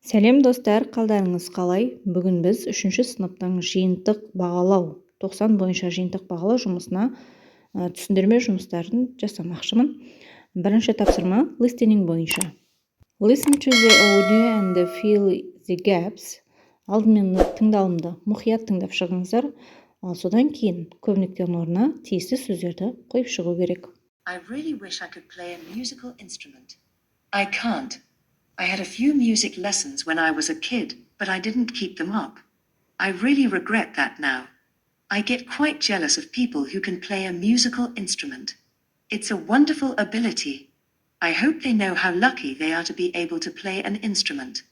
Сәлем достар, қалдарыңыз қалай? Бүгін біз 3-ші сыныптың жиынтық бағалау, 90 бойынша жиынтық бағалау жұмысына түсіндірме жұмыстарын жасамақшымын. Бірінші тапсырма listening бойынша. Listen to the audio and fill the gaps. Алдымен тыңдалымды мұқият тыңдап шығыңыздар. Ал содан кейін көбініктердің орнына тиісті сөздерді қойып шығу керек. I really wish I could play a musical instrument. I can't. I had a few music lessons when I was a kid, but I didn't keep them up. I really regret that now. I get quite jealous of people who can play a musical instrument. It's a wonderful ability. I hope they know how lucky they are to be able to play an instrument.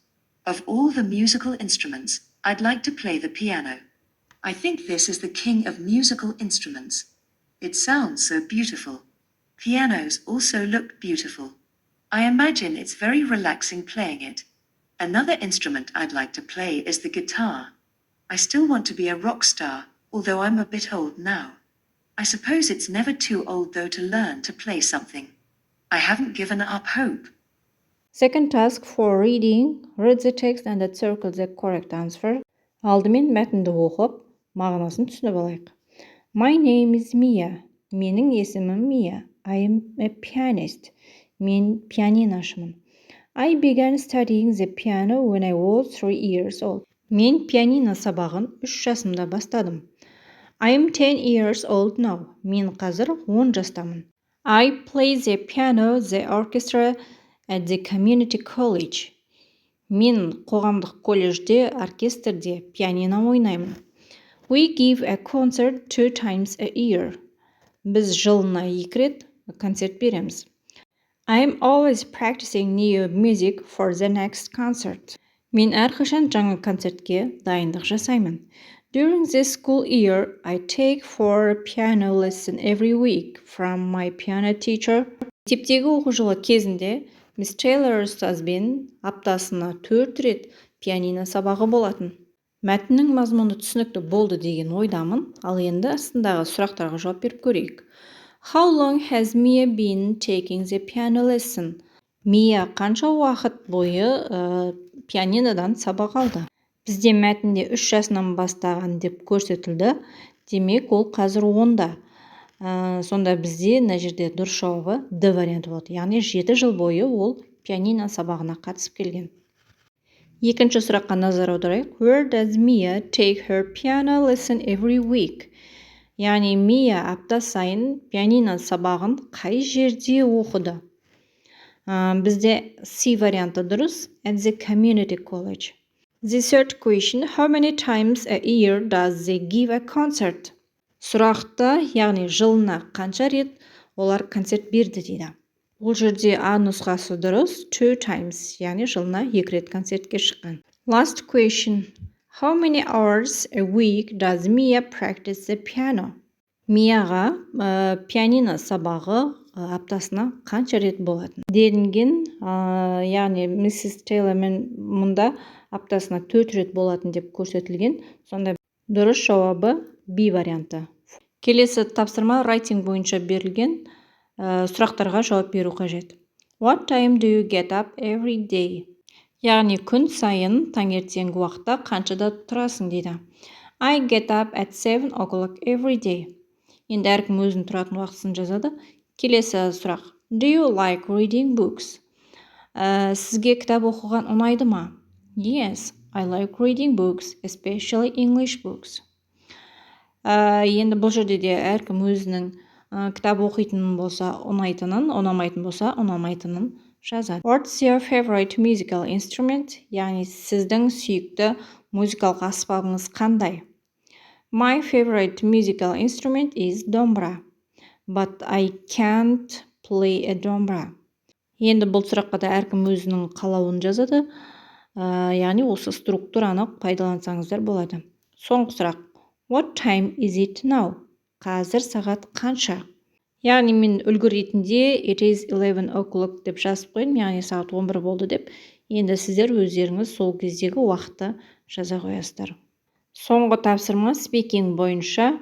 Of all the musical instruments, I'd like to play the piano. I think this is the king of musical instruments. It sounds so beautiful. Pianos also look beautiful. I imagine it's very relaxing playing it. Another instrument I'd like to play is the guitar. I still want to be a rock star, although I'm a bit old now. I suppose it's never too old though to learn to play something. I haven't given up hope. Second task for reading. Read the text and circle the correct answer. Алдымен мәтінді оқып, мағынасын түсініп алайық. My name is Mia. Менің есімім Mia. I am a pianist. Мен пианиношымын. I began studying the piano when I was 3 years old. Мен пианино сабағын 3 жасымда бастадым. I am 10 years old now. Мен қазір 10 жастамын. I play the piano, the orchestra at the community college. Мен қоғамдық колледжде, оркестрде пианино ойнаймын. We give a concert 2 times a year. Біз жылына 2 рет концерт береміз. I am always practicing new music for the next concert. Мен әрқашан жаңа концертке дайындық жасаймын. During this school year, I take 4 piano lesson every week from my piano teacher. Мектептегі оқу жылы кезінде Miss Taylor ұстазбен аптасына 4 рет пианино сабағы болатын. Мәтіннің мазмұны түсінікті болды деген ойдамын, ал енді астындағы сұрақтарға жауап беріп көрейік. How long has Mia been taking the piano lesson? Mia қанша уақыт бойы пианинодан сабақ алды? Бізде мәтінде 3 жасынан бастаған деп көрсетілді. Демек, ол қазір 10-да. Сонда бізде мына жерде дұрыс жауабы D варианты болады. Яғни 7 жыл бойы ол пианино сабағына қатысып келген. Екінші сұраққа назар аударайық. Where does Mia take her piano lesson every week? Яғни Mia апта сайын пианино сабағын қай жерде оқыды? Бізде C варианты дұрыс. At the community college. The third question. How many times a year does they give a concert? Сұрақта, яғни жылына қанша рет олар концерт берді дейді. Бұл жерде А нұсқасы дұрыс. 2 times, яғни жылына 2 рет концертке шыққан. Last question. How many hours a week does Mia practice the piano? Мияға пианино сабағы аптасына қанша рет болатын? Делінген, яғни Mrs. Taylorмен мұнда аптасына 4 рет болатын деп көрсетілген. Сонда дұрыс жауабы B варианты. Келесі тапсырма writing бойынша берілген сұрақтарға жауап беру қажет. What time do you get up every day? Яғни күн сайын таңертеңгі уақытта қаншада тұрасың дейді. I get up at 7 o'clock every day. Енді әркім өзінің тұратын уақытысын жазады. Келесі сұрақ. Do you like reading books? Сізге кітап оқуған ұнайды ма? Yes, I like reading books, especially English books. Енді бұл жерде де әркім өзінің кітап оқитын болса ұнайтынын, ұнамайтын болса ұнамайтынын жазады. What's your favorite musical instrument? Яғни сіздің сүйікті музыкалық аспабыңыз қандай? My favorite musical instrument is домбыра. But I can't play a домбыра. Енді бұл сұраққа да әркім өзінің қалауын жазады. Яғни осы структураны пайдалансаңыздар болады. Соңғы сұрақ. What time is it now? Қазір сағат қанша? Яғни мен үлгі ретінде it is 11 o'clock деп жазып қойдым, яғни сағат 11 болды деп. Енді сіздер өздеріңіз сол кездегі уақытты жаза қоясыздар. Соңғы тапсырма speaking бойынша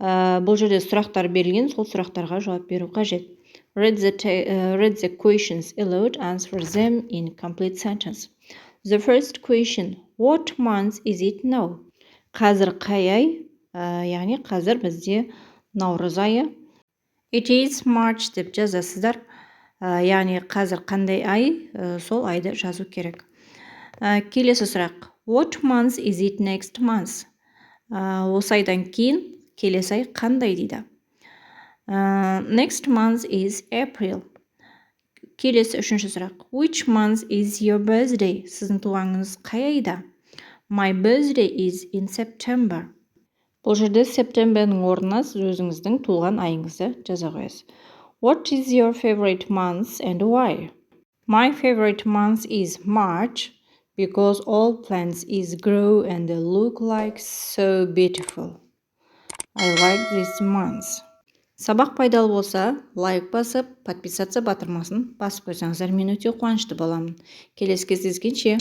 бұл жерде сұрақтар берілген, сол сұрақтарға жауап беру қажет. Read the questions aloud, answer them in complete sentence. The first question. What month is it now? Қазір қай ай? Яғни қазір бізде наурыз айы. It is March деп жазасыздар. Яғни қазір қандай ай? Сол айды жазу керек. Келесі сұрақ. What month is it next month? Осы айдан кейін келесі ай қандай дейді. Next month is April. Келесі үшінші сұрақ. Which month is your birthday? Сіздің туғаныңыз қай айда? My birthday is in September. Бұл жерде September'ның орнына сіз өзіңіздің туған айыңызды жаза қоясыз. What is your favorite month and why? My favorite month is March because all plants is grow and they look like so beautiful. I like this month. Сабақ пайдалы болса, лайк басып, подписаться батырмасын басып қойсаңыздар, мен өте қуанышты боламын. Келесі кездескенше.